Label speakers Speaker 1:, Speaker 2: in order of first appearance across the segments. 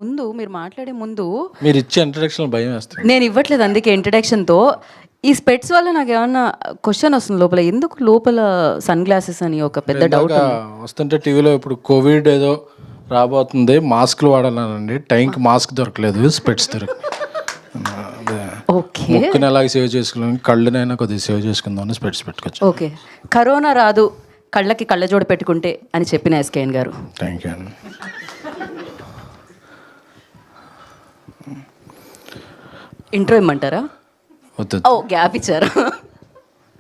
Speaker 1: ముందు మీరు మాట్లాడే ముందు
Speaker 2: మీరు ఇచ్చే ఇంట్రడక్షన్ భయం వేస్తుంది.
Speaker 1: నేను ఇవ్వట్లేదు, అందుకే ఇంట్రడక్షన్తో ఈ స్పెట్స్ వల్ల నాకు ఏమన్నా క్వశ్చన్ వస్తుంది లోపల, ఎందుకు లోపల సన్ గ్లాసెస్ అని ఒక పెద్ద డౌట్
Speaker 2: వస్తుంటే టీవీలో ఇప్పుడు కోవిడ్ ఏదో రాబోతుంది, మాస్క్లు వాడాలనండి. టైంకి మాస్క్ దొరకలేదు, స్పెట్స్
Speaker 1: ఓకే.
Speaker 2: ముక్కుని ఎలాగ సేవ్ చేసుకున్నాం, కళ్ళనైనా కొద్దిగా సేవ్ చేసుకుందాం, స్పెట్స్ పెట్టుకోవచ్చు.
Speaker 1: ఓకే, కరోనా రాదు కళ్ళకి కళ్ళజోడు పెట్టుకుంటే అని చెప్పిన ఎస్కేఎన్ గారు.
Speaker 2: థ్యాంక్ యూ అండి.
Speaker 1: ఇంట్రో ఇమ్మంటారా?
Speaker 2: వద్దు,
Speaker 1: ఓ గ్యాప్ ఇచ్చారా?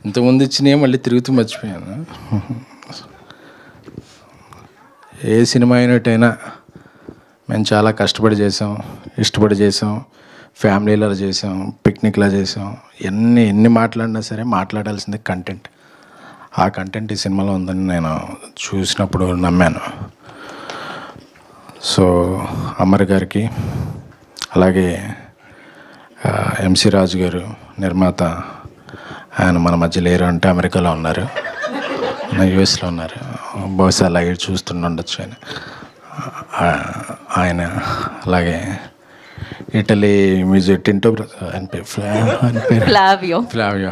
Speaker 2: ఇంతకుముందు ఇచ్చినాయి మళ్ళీ తిరుగుతూ మర్చిపోయాను. ఏ సినిమా అయినట్టయినా మేము చాలా కష్టపడి చేసాం, ఇష్టపడి చేసాం, ఫ్యామిలీలో చేసాం, పిక్నిక్లా చేసాం. ఎన్ని మాట్లాడినా సరే మాట్లాడాల్సిందే కంటెంట్. ఆ కంటెంట్ ఈ సినిమాలో ఉందని నేను చూసినప్పుడు నమ్మాను. సో అమర్ గారికి, అలాగే ఎంసీ రాజు గారు నిర్మాత, ఆయన మన మధ్య లేరు అంటే అమెరికాలో ఉన్నారు, యూఎస్లో ఉన్నారు, బహుశా అలాగే చూస్తుండొచ్చు ఆయన. అలాగే ఇటలీ మ్యూజిక్ టింటో
Speaker 1: ఫ్లావియో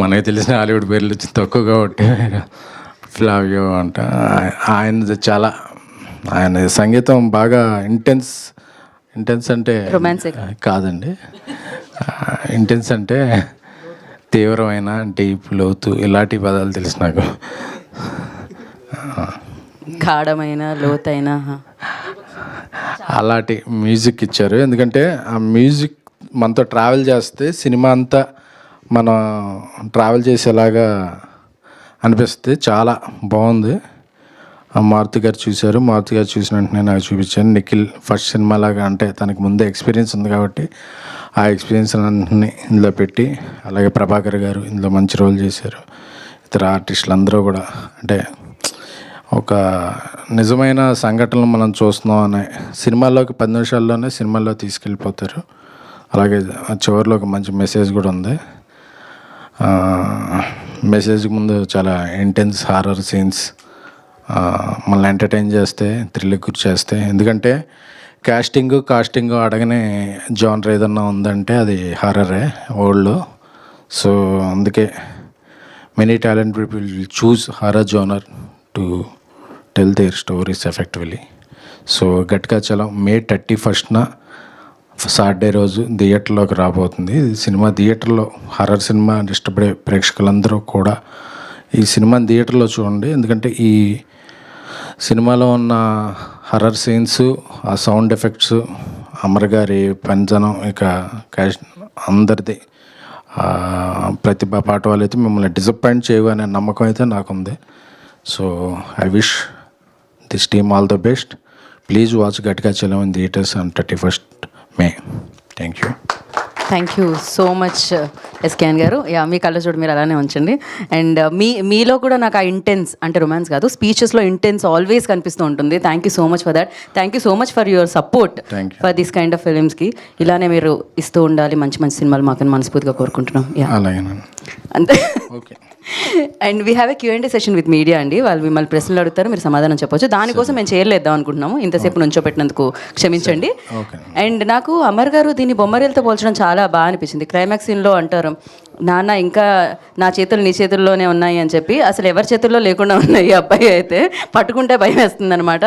Speaker 2: మనకి తెలిసిన హాలీవుడ్ పేర్లు తక్కువ కాబట్టి ఫ్లావియో అంట. ఆయన చాలా, ఆయన సంగీతం బాగా ఇంటెన్స్ అంటే కాదండి, ఇంటెన్స్ అంటే తీవ్రమైన, డీప్, లోతు, ఇలాంటి పదాలు తెలుసు నాకు.
Speaker 1: గాఢమైన, లోతైన
Speaker 2: అలాంటి మ్యూజిక్ ఇచ్చారు. ఎందుకంటే ఆ మ్యూజిక్ మనతో ట్రావెల్ చేస్తే సినిమా అంతా మనం ట్రావెల్ చేసేలాగా అనిపిస్తుంది. చాలా బాగుంది. మారుతి గారు చూశారు, మారుతి గారు చూసిన వెంటనే నాకు చూపించాను. నిఖిల్ ఫస్ట్ సినిమా లాగా, అంటే తనకు ముందే ఎక్స్పీరియన్స్ ఉంది కాబట్టి ఆ ఎక్స్పీరియన్స్ అన్నీ ఇందులో పెట్టి, అలాగే ప్రభాకర్ గారు ఇందులో మంచి రోల్ చేశారు. ఇతర ఆర్టిస్టులు అందరూ కూడా, అంటే ఒక నిజమైన సంఘటనలు మనం చూస్తున్నాం అనే సినిమాల్లోకి 10 నిమిషాల్లోనే సినిమాల్లో తీసుకెళ్ళిపోతారు. అలాగే చివరిలో ఒక మంచి మెసేజ్ కూడా ఉంది. మెసేజ్ ముందు చాలా ఇంటెన్స్ హారర్ సీన్స్ మనల్ని ఎంటర్టైన్ చేస్తే, థ్రిల్ గురి చేస్తే. ఎందుకంటే కాస్టింగ్ అడగనే జానర్ ఏదన్నా ఉందంటే అది హారరే వరల్డ్లో. సో అందుకే many talent people choose horror genre to tell their stories effectively. So గట్టిగా చలం మే 31న సాటర్డే రోజు థియేటర్లోకి రాబోతుంది. ఈ సినిమా థియేటర్లో, హారర్ సినిమా ఇష్టపడే ప్రేక్షకులందరూ కూడా ఈ సినిమాని థియేటర్లో చూడండి. ఎందుకంటే ఈ సినిమాలో ఉన్న హర్రర్ సీన్స్, ఆ సౌండ్ ఎఫెక్ట్స్, అమర్ గారి పంజనం, ఇక క్యాష్ అందరిది ప్రతిభా పాట వాళ్ళైతే మిమ్మల్ని డిసప్పాయింట్ చేయవు అనే నమ్మకం అయితే నాకుంది. So I wish this team all the best. Please watch గట్టిగా చలం in theatres on 31st May. Thank
Speaker 1: you so much SKN గారు. మీ కళ్ళజోడు మీరు అలానే ఉంచండి. అండ్ మీలో కూడా నాకు ఆ ఇంటెన్స్, అంటే రొమాన్స్ కాదు, స్పీచెస్లో ఇంటెన్స్ ఆల్వేస్ కనిపిస్తూ ఉంటుంది. Thank you so much for that. Thank you so much for your support for this kind of ఫిలిమ్స్కి. ఇలానే మీరు ఇస్తూ ఉండాలి మంచి మంచి సినిమాలు మాకు మనస్ఫూర్తిగా కోరుకుంటున్నాం. అంతే.
Speaker 2: Okay.
Speaker 1: And we have a Q&A session with media అండి. వాళ్ళు మిమ్మల్ని ప్రశ్నలు అడుగుతారు, మీరు సమాధానం చెప్పొచ్చు. దానికోసం మేము చేయలేద్దాం అనుకుంటున్నాము, ఇంతసేపు నుంచోబెట్టినందుకు క్షమించండి. అండ్ నాకు అమర్ గారు దీన్ని బొమ్మరీలతో పోల్చడం చాలా బాగా అనిపించింది. క్లైమాక్స్ సీన్లో అంటారు, నాన్న ఇంకా నా చేతులు నీ చేతుల్లోనే ఉన్నాయి అని చెప్పి. అసలు ఎవరి చేతుల్లో లేకుండా ఉన్నాయి. ఈ అబ్బాయి అయితే పట్టుకుంటే భయం వేస్తుంది అనమాట.